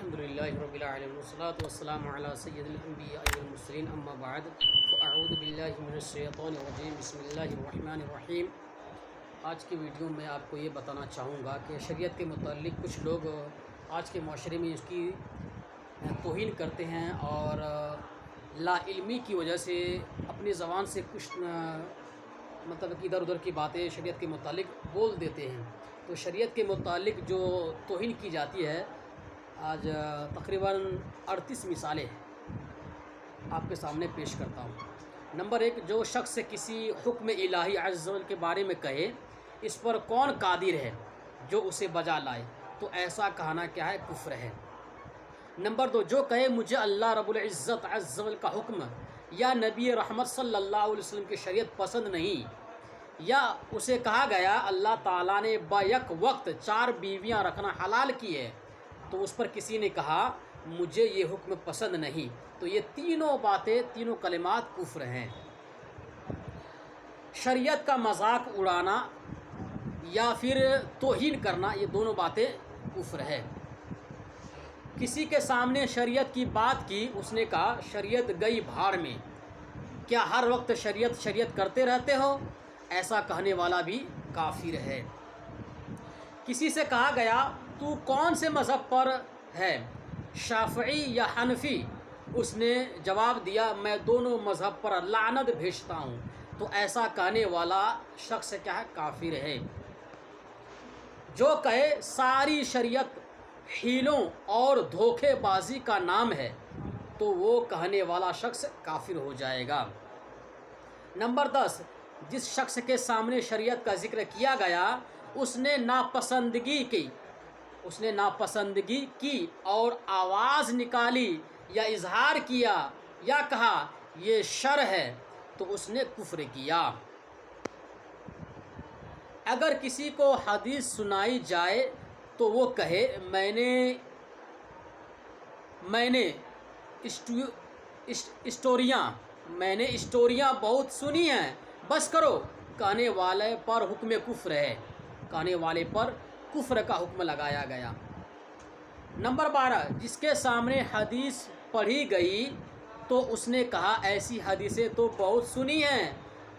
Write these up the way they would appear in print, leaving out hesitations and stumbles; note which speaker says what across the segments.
Speaker 1: الحمدللہ رب العالمین والصلاة والسلام علی سید الانبیاء والمرسلین اما بعد فاعوذ باللہ من الشیطان الرجیم بسم اللہ الرحمن الرحیم۔ آج کی ویڈیو میں آپ کو یہ بتانا چاہوں گا کہ شریعت کے متعلق کچھ لوگ آج کے معاشرے میں اس کی توہین کرتے ہیں اور لا علمی کی وجہ سے اپنی زبان سے کچھ مطلب کہ ادھر ادھر کی باتیں شریعت کے متعلق بول دیتے ہیں۔ تو شریعت کے متعلق جو توہین کی جاتی ہے آج تقریباً 38 مثالیں آپ کے سامنے پیش کرتا ہوں۔ نمبر 1، جو شخص کسی حکم الہی عز و جل کے بارے میں کہے اس پر کون قادر ہے جو اسے بجا لائے، تو ایسا کہنا کیا ہے؟ کفر ہے۔ نمبر 2، جو کہے مجھے اللہ رب العزت عز و جل کا حکم یا نبی رحمت صلی اللہ علیہ وسلم کی شریعت پسند نہیں، یا اسے کہا گیا اللہ تعالیٰ نے بیک وقت 4 بیویاں رکھنا حلال کی ہے، تو اس پر کسی نے کہا مجھے یہ حکم پسند نہیں، تو یہ تینوں باتیں، تینوں کلمات کفر ہیں۔ شریعت کا مذاق اڑانا یا پھر توہین کرنا، یہ دونوں باتیں کفر ہے۔ کسی کے سامنے شریعت کی بات کی، اس نے کہا شریعت گئی بھاڑ میں، کیا ہر وقت شریعت کرتے رہتے ہو؟ ایسا کہنے والا بھی کافر ہے۔ کسی سے کہا گیا تو کون سے مذہب پر ہے، شافعی یا حنفی؟ اس نے جواب دیا میں دونوں مذہب پر لعنت بھیجتا ہوں، تو ایسا کہنے والا شخص کیا ہے؟ کافر ہے۔ جو کہے ساری شریعت حیلوں اور دھوکے بازی کا نام ہے، تو وہ کہنے والا شخص کافر ہو جائے گا۔ نمبر 10، جس شخص کے سامنے شریعت کا ذکر کیا گیا اس نے ناپسندگی کی اور آواز نکالی یا اظہار کیا یا کہا یہ شر ہے، تو اس نے کفر کیا۔ اگر کسی کو حدیث سنائی جائے تو وہ کہے میں نے اسٹوریاں بہت سنی ہیں، بس کرو، کہنے والے پر حکم کفر ہے، کہنے والے پر کفر کا حکم لگایا گیا۔ نمبر 12، جس کے سامنے حدیث پڑھی گئی تو اس نے کہا ایسی حدیثیں تو بہت سنی ہیں،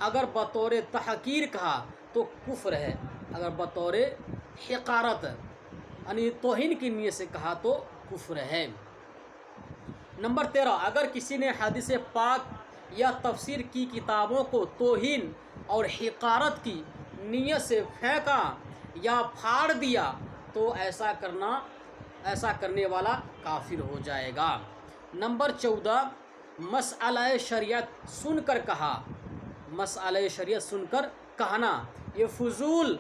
Speaker 1: اگر بطور تحقیر کہا تو کفر ہے، اگر بطور حقارت یعنی توہین کی نیت سے کہا تو کفر ہے۔ نمبر 13، اگر کسی نے حدیث پاک یا تفسیر کی کتابوں کو توہین اور حقارت کی نیت سے پھینکا یا پھاڑ دیا تو ایسا کرنے والا کافر ہو جائے گا۔ نمبر 14، مسئلہ شریعت سن کر کہنا، یہ فضول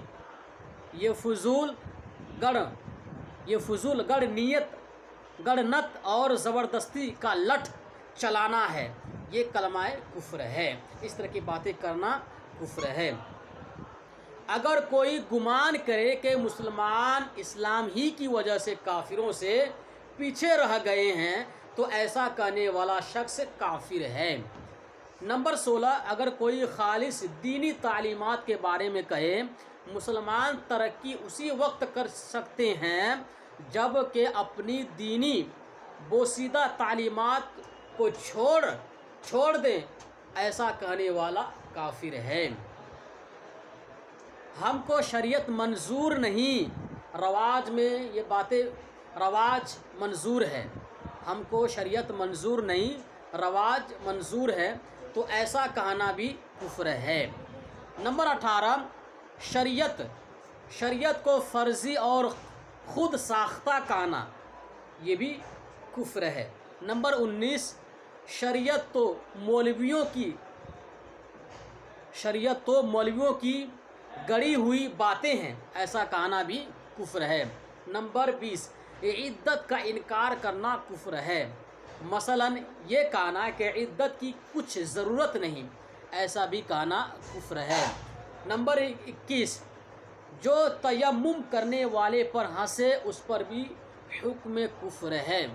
Speaker 1: گڑنت اور زبردستی کا لٹھ چلانا ہے، یہ کلمہ کفر ہے۔ اس طرح کی باتیں کرنا کفر ہے۔ اگر کوئی گمان کرے کہ مسلمان اسلام ہی کی وجہ سے کافروں سے پیچھے رہ گئے ہیں تو ایسا کہنے والا شخص کافر ہے۔ نمبر 16، اگر کوئی خالص دینی تعلیمات کے بارے میں کہے مسلمان ترقی اسی وقت کر سکتے ہیں جب کہ اپنی دینی بوسیدہ تعلیمات کو چھوڑ دیں، ایسا کہنے والا کافر ہے۔ ہم کو شریعت منظور نہیں، رواج میں یہ باتیں رواج منظور ہے، ہم کو شریعت منظور نہیں، رواج منظور ہے، تو ایسا کہنا بھی کفر ہے۔ نمبر 18، شریعت کو فرضی اور خود ساختہ کہنا، یہ بھی کفر ہے۔ نمبر 19، شریعت تو مولویوں کی گڑی ہوئی باتیں ہیں، ایسا کہنا بھی کفر ہے۔ نمبر 20، عدت کا انکار کرنا کفر ہے، مثلا یہ کہنا کہ عدت کی کچھ ضرورت نہیں، ایسا بھی کہنا کفر ہے۔ نمبر 21، جو تیمم کرنے والے پر ہنسے اس پر بھی حکم کفر ہے،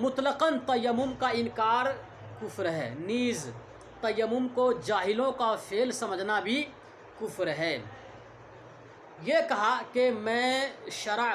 Speaker 1: مطلقاً تیمم کا انکار کفر ہے، نیز تیمم کو جاہلوں کا فعل سمجھنا بھی کفر ہے۔ یہ کہا کہ میں شرع